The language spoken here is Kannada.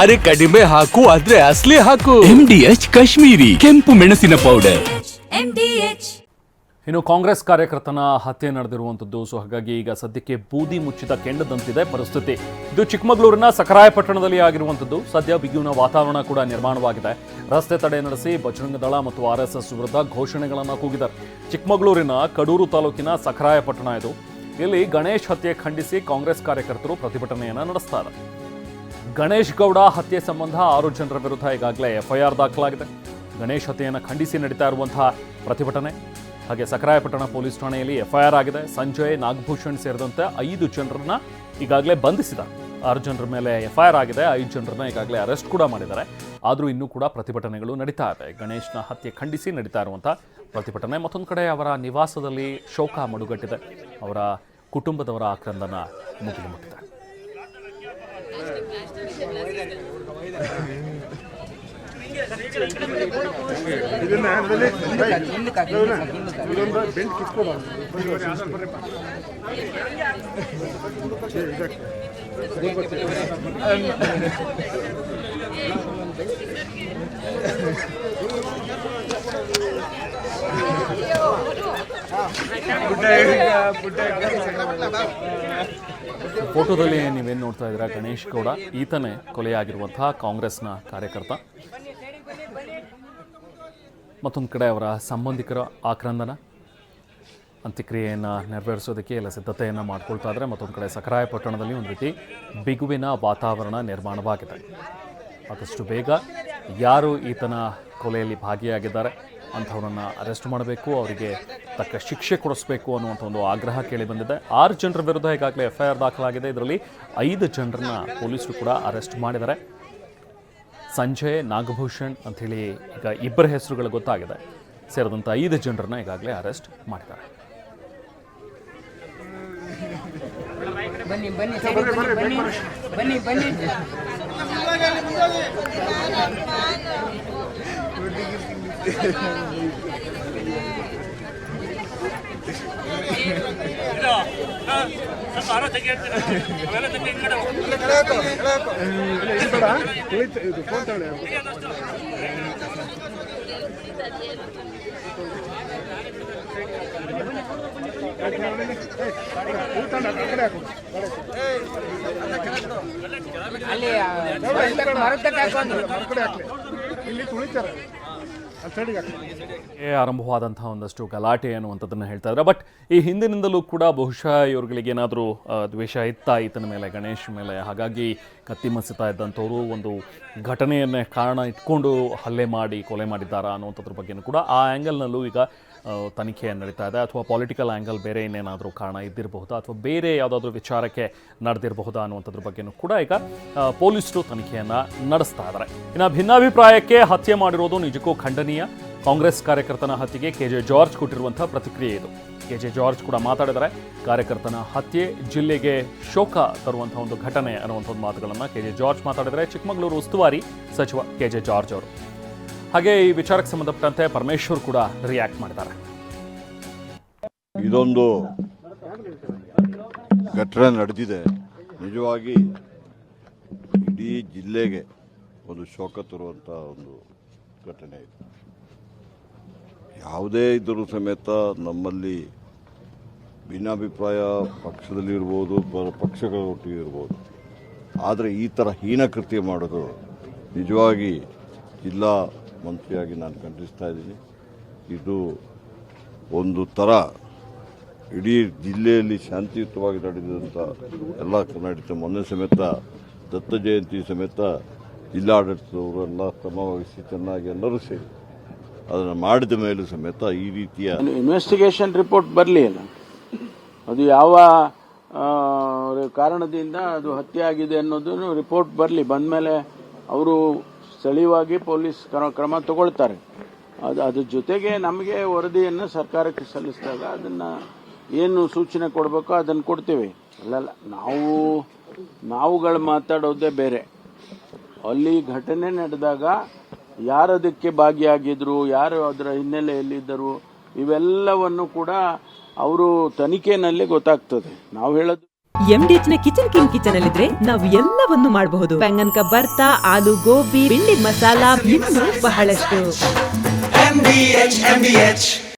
ಅರೆ ಕಡಿಮೆ ಹಾಕು ಆದ್ರೆ ಅಸಲಿ ಹಾಕು. MDH ಕಾಶ್ಮೀರಿ ಕೆಂಪು ಮೆಣಸಿನ ಪೌಡರ್. ಇನ್ನು ಕಾಂಗ್ರೆಸ್ ಕಾರ್ಯಕರ್ತನ ಹತ್ಯೆ ನಡೆದಿರುವಂಥದ್ದು. ಸೊ ಹಾಗಾಗಿ ಈಗ ಸದ್ಯಕ್ಕೆ ಬೂದಿ ಮುಚ್ಚಿದ ಕೆಂಡದಂತಿದೆ ಪರಿಸ್ಥಿತಿ. ಇದು ಚಿಕ್ಕಮಗಳೂರಿನ ಸಕರಾಯಪಟ್ಟಣದಲ್ಲಿ ಆಗಿರುವಂಥದ್ದು. ಸದ್ಯ ಬಿಗುವಿನ ವಾತಾವರಣ ಕೂಡ ನಿರ್ಮಾಣವಾಗಿದೆ. ರಸ್ತೆ ತಡೆ ನಡೆಸಿ ಬಜರಂಗ ದಳ ಮತ್ತು RSS ವಿರುದ್ಧ ಘೋಷಣೆಗಳನ್ನು ಕೂಗಿದ್ದಾರೆ. ಚಿಕ್ಕಮಗಳೂರಿನ ಕಡೂರು ತಾಲೂಕಿನ ಸಕರಾಯಪಟ್ಟಣ ಇದು. ಇಲ್ಲಿ ಗಣೇಶ್ ಹತ್ಯೆ ಖಂಡಿಸಿ ಕಾಂಗ್ರೆಸ್ ಕಾರ್ಯಕರ್ತರು ಪ್ರತಿಭಟನೆಯನ್ನು ನಡೆಸ್ತಾರೆ. ಗಣೇಶ್ ಗೌಡ ಹತ್ಯೆ ಸಂಬಂಧ 6 ಜನರ ವಿರುದ್ಧ ಈಗಾಗಲೇ FIR ದಾಖಲಾಗಿದೆ. ಗಣೇಶ್ ಹತ್ಯೆಯನ್ನು ಖಂಡಿಸಿ ನಡೀತಾ ಇರುವಂತಹ ಪ್ರತಿಭಟನೆ. ಹಾಗೆ ಸಕರಾಯಪಟ್ಟಣ ಪೊಲೀಸ್ ಠಾಣೆಯಲ್ಲಿ FIR ಆಗಿದೆ. ಸಂಜಯ್, ನಾಗಭೂಷಣ್ ಸೇರಿದಂತೆ 5 ಜನರನ್ನ ಈಗಾಗಲೇ ಬಂಧಿಸಿದ್ದಾರೆ. 6 ಜನರ ಮೇಲೆ FIR ಆಗಿದೆ. 5 ಜನರನ್ನ ಈಗಾಗಲೇ ಅರೆಸ್ಟ್ ಕೂಡ ಮಾಡಿದ್ದಾರೆ. ಆದರೂ ಇನ್ನೂ ಕೂಡ ಪ್ರತಿಭಟನೆಗಳು ನಡೀತಾ ಇವೆ. ಗಣೇಶ್ನ ಹತ್ಯೆ ಖಂಡಿಸಿ ನಡೀತಾ ಇರುವಂಥ ಪ್ರತಿಭಟನೆ. ಮತ್ತೊಂದು ಕಡೆ ಅವರ ನಿವಾಸದಲ್ಲಿ ಶೋಕ ಮಡುಗಟ್ಟಿದೆ. ಅವರ ಕುಟುಂಬದವರ ಆಕ್ರಂದನ ಮುಗಿಲು ಮುಟ್ಟಿದೆ. ಫೋಟೋದಲ್ಲಿ ನೀವೇನು ನೋಡ್ತಾ ಇದ್ದೀರಾ, ಗಣೇಶ್ ಗೌಡ ಈತನೇ ಕೊಲೆಯಾಗಿರುವಂತಹ ಕಾಂಗ್ರೆಸ್ನ ಕಾರ್ಯಕರ್ತ. ಮತ್ತೊಂದು ಕಡೆ ಅವರ ಸಂಬಂಧಿಕರ ಆಕ್ರಂದನ, ಅಂತ್ಯಕ್ರಿಯೆಯನ್ನು ನೆರವೇರಿಸೋದಕ್ಕೆ ಎಲ್ಲ ಸಿದ್ಧತೆಯನ್ನು ಮಾಡ್ಕೊಳ್ತಾ ಇದ್ದಾರೆ. ಮತ್ತೊಂದು ಕಡೆ ಸಕರಾಯಪಟ್ಟಣದಲ್ಲಿ ಒಂದು ರೀತಿ ಬಿಗುವಿನ ವಾತಾವರಣ ನಿರ್ಮಾಣವಾಗಿದೆ. ಆದಷ್ಟು ಬೇಗ ಯಾರು ಈತನ ಕೊಲೆಯಲ್ಲಿ ಭಾಗಿಯಾಗಿದ್ದಾರೆ ಅಂಥವ್ರನ್ನು ಅರೆಸ್ಟ್ ಮಾಡಬೇಕು, ಅವರಿಗೆ ತಕ್ಕ ಶಿಕ್ಷೆ ಕೊಡಿಸಬೇಕು ಅನ್ನುವಂಥ ಒಂದು ಆಗ್ರಹ ಕೇಳಿ ಬಂದಿದೆ. 6 ಜನರ ವಿರುದ್ಧ ಈಗಾಗಲೇ FIR ದಾಖಲಾಗಿದೆ. ಇದರಲ್ಲಿ 5 ಜನರನ್ನ ಪೊಲೀಸರು ಕೂಡ ಅರೆಸ್ಟ್ ಮಾಡಿದ್ದಾರೆ. ಸಂಜಯ್, ನಾಗಭೂಷಣ್ ಅಂಥೇಳಿ ಈಗ 2 ಹೆಸರುಗಳು ಗೊತ್ತಾಗಿದೆ. ಸೇರಿದಂಥ 5 ಜನರನ್ನ ಈಗಾಗಲೇ ಅರೆಸ್ಟ್ ಮಾಡಿದ್ದಾರೆ. ಬನ್ನಿ ಬನ್ನಿ ಬನ್ನಿ ಬನ್ನಿ ಬನ್ನಿ ಆರಂಭವಾದಂತಹ ಒಂದಷ್ಟು ಗಲಾಟೆ ಅನ್ನುವಂಥದ್ದನ್ನು ಹೇಳ್ತಾ ಇದ್ದಾರೆ. ಬಟ್ ಈ ಹಿಂದಿನಿಂದಲೂ ಕೂಡ ಬಹುಶಃ ಇವ್ರುಗಳಿಗೆ ಏನಾದರೂ ದ್ವೇಷ ಇತ್ತ ಈತನ ಮೇಲೆ, ಗಣೇಶ್ ಮೇಲೆ. ಹಾಗಾಗಿ ಕತ್ತಿ ಮಸಿತಾ ಇದ್ದಂಥವ್ರು ಒಂದು ಘಟನೆಯನ್ನೇ ಕಾರಣ ಇಟ್ಕೊಂಡು ಹಲ್ಲೆ ಮಾಡಿ ಕೊಲೆ ಮಾಡಿದ್ದಾರಾ ಅನ್ನುವಂಥದ್ರ ಬಗ್ಗೆಯೂ ಕೂಡ ಆ ಆ್ಯಂಗಲ್ನಲ್ಲೂ ಈಗ ತನಿಖೆ ನಡೀತಾ ಇದೆ. ಅಥವಾ ಪೊಲಿಟಿಕಲ್ ಆ್ಯಂಗಲ್ ಬೇರೆ ಇನ್ನೇನಾದರೂ ಕಾರಣ ಇದ್ದಿರಬಹುದಾ, ಅಥವಾ ಬೇರೆ ಯಾವುದಾದ್ರೂ ವಿಚಾರಕ್ಕೆ ನಡೆದಿರಬಹುದಾ ಅನ್ನುವಂಥದ್ರ ಬಗ್ಗೆಯೂ ಕೂಡ ಈಗ ಪೊಲೀಸರು ತನಿಖೆಯನ್ನು ನಡೆಸ್ತಾ ಇದ್ದಾರೆ. ಇನ್ನು ಭಿನ್ನಾಭಿಪ್ರಾಯಕ್ಕೆ ಹತ್ಯೆ ಮಾಡಿರೋದು ನಿಜಕ್ಕೂ ಖಂಡನೀಯ. ಕಾಂಗ್ರೆಸ್ ಕಾರ್ಯಕರ್ತನ ಹತ್ಯೆಗೆ KJ ಜಾರ್ಜ್ ಕೊಟ್ಟಿರುವಂಥ ಪ್ರತಿಕ್ರಿಯೆ ಇದು. KJ ಜಾರ್ಜ್ ಕೂಡ ಮಾತಾಡಿದರೆ ಕಾರ್ಯಕರ್ತನ ಹತ್ಯೆ ಜಿಲ್ಲೆಗೆ ಶೋಕ ತರುವಂಥ ಒಂದು ಘಟನೆ ಅನ್ನುವಂಥ ಒಂದು ಮಾತುಗಳನ್ನು KJ ಜಾರ್ಜ್ ಮಾತಾಡಿದರೆ. ಚಿಕ್ಕಮಗಳೂರು ಉಸ್ತುವಾರಿ ಸಚಿವ KJ ಜಾರ್ಜ್ ಅವರು. ಹಾಗೆ ಈ ವಿಚಾರಕ್ಕೆ ಸಂಬಂಧಪಟ್ಟಂತೆ ಪರಮೇಶ್ವರ್ ಕೂಡ ರಿಯಾಕ್ಟ್ ಮಾಡಿದ್ದಾರೆ. ಇದೊಂದು ಘಟನೆ ನಡೆದಿದೆ, ನಿಜವಾಗಿ ಇಡೀ ಜಿಲ್ಲೆಗೆ ಒಂದು ಶೋಕ ತರುವಂಥ ಒಂದು ಘಟನೆ ಇದೆ. ಯಾವುದೇ ಇದ್ದರೂ ಸಮೇತ ನಮ್ಮಲ್ಲಿ ಭಿನ್ನಾಭಿಪ್ರಾಯ ಪಕ್ಷದಲ್ಲಿರ್ಬೋದು, ಪಕ್ಷಗಳ ಒಟ್ಟಿಗೆ ಇರ್ಬೋದು, ಆದರೆ ಈ ಥರ ಹೀನಕೃತ್ಯ ಮಾಡೋದು ನಿಜವಾಗಿ ಜಿಲ್ಲಾ ಮಂತ್ರಿಯಾಗಿ ನಾನು ಖಂಡಿಸ್ತಾ ಇದ್ದೀನಿ. ಇದು ಒಂದು ಥರ ಇಡೀ ಜಿಲ್ಲೆಯಲ್ಲಿ ಶಾಂತಿಯುತವಾಗಿ ನಡೆದಂಥ ಎಲ್ಲ ನಡೀತ. ಮೊನ್ನೆ ಸಮೇತ ದತ್ತ ಜಯಂತಿ ಸಮೇತ ಜಿಲ್ಲಾಡಳಿತದವರು ಎಲ್ಲ ಕ್ರಮವಹಿಸಿ ಚೆನ್ನಾಗಿ ಎಲ್ಲರೂ ಸೇರಿ ಅದನ್ನು ಮಾಡಿದ ಮೇಲೂ ಸಮೇತ ಈ ರೀತಿಯ ಇನ್ವೆಸ್ಟಿಗೇಷನ್ ರಿಪೋರ್ಟ್ ಬರಲಿ ಅಲ್ಲ, ಅದು ಯಾವ ಕಾರಣದಿಂದ ಅದು ಹತ್ಯೆ ಆಗಿದೆ ಅನ್ನೋದನ್ನು ರಿಪೋರ್ಟ್ ಬರಲಿ. ಬಂದಮೇಲೆ ಅವರು ಸ್ಥಳೀಯವಾಗಿ ಪೊಲೀಸ್ ಕ್ರಮ ತಗೊಳ್ತಾರೆ. ಅದ್ರ ಜೊತೆಗೆ ನಮಗೆ ವರದಿಯನ್ನು ಸರ್ಕಾರಕ್ಕೆ ಸಲ್ಲಿಸಿದಾಗ ಅದನ್ನು ಏನು ಸೂಚನೆ ಕೊಡಬೇಕೋ ಅದನ್ನು ಕೊಡ್ತೀವಿ. ಅಲ್ಲಲ್ಲ, ನಾವುಗಳು ಮಾತಾಡೋದೇ ಬೇರೆ. ಅಲ್ಲಿ ಘಟನೆ ನಡೆದಾಗ ಯಾರು ಅದಕ್ಕೆ ಭಾಗಿಯಾಗಿದ್ರು, ಯಾರು ಅದರ ಹಿನ್ನೆಲೆಯಲ್ಲಿದ್ದರು, ಇವೆಲ್ಲವನ್ನು ಕೂಡ ಅವರು ತನಿಖೆಯಲ್ಲಿ ಗೊತ್ತಾಗ್ತದೆ. ನಾವು ಹೇಳೋದು MDH ನ ಕಿಚನ್ ಕಿಂಗ್ ಕಿಚನ್ ಅಲ್ಲಿದ್ರೆ ನಾವು ಎಲ್ಲವನ್ನು ಮಾಡಬಹುದು. ಬೆಂಗನ್ ಕಾ ಬರ್ತಾ, ಆಲೂ ಗೋಬಿ, ಭಿಂಡಿ ಮಸಾಲಾ, ಇನ್ನೂ ಬಹಳಷ್ಟು.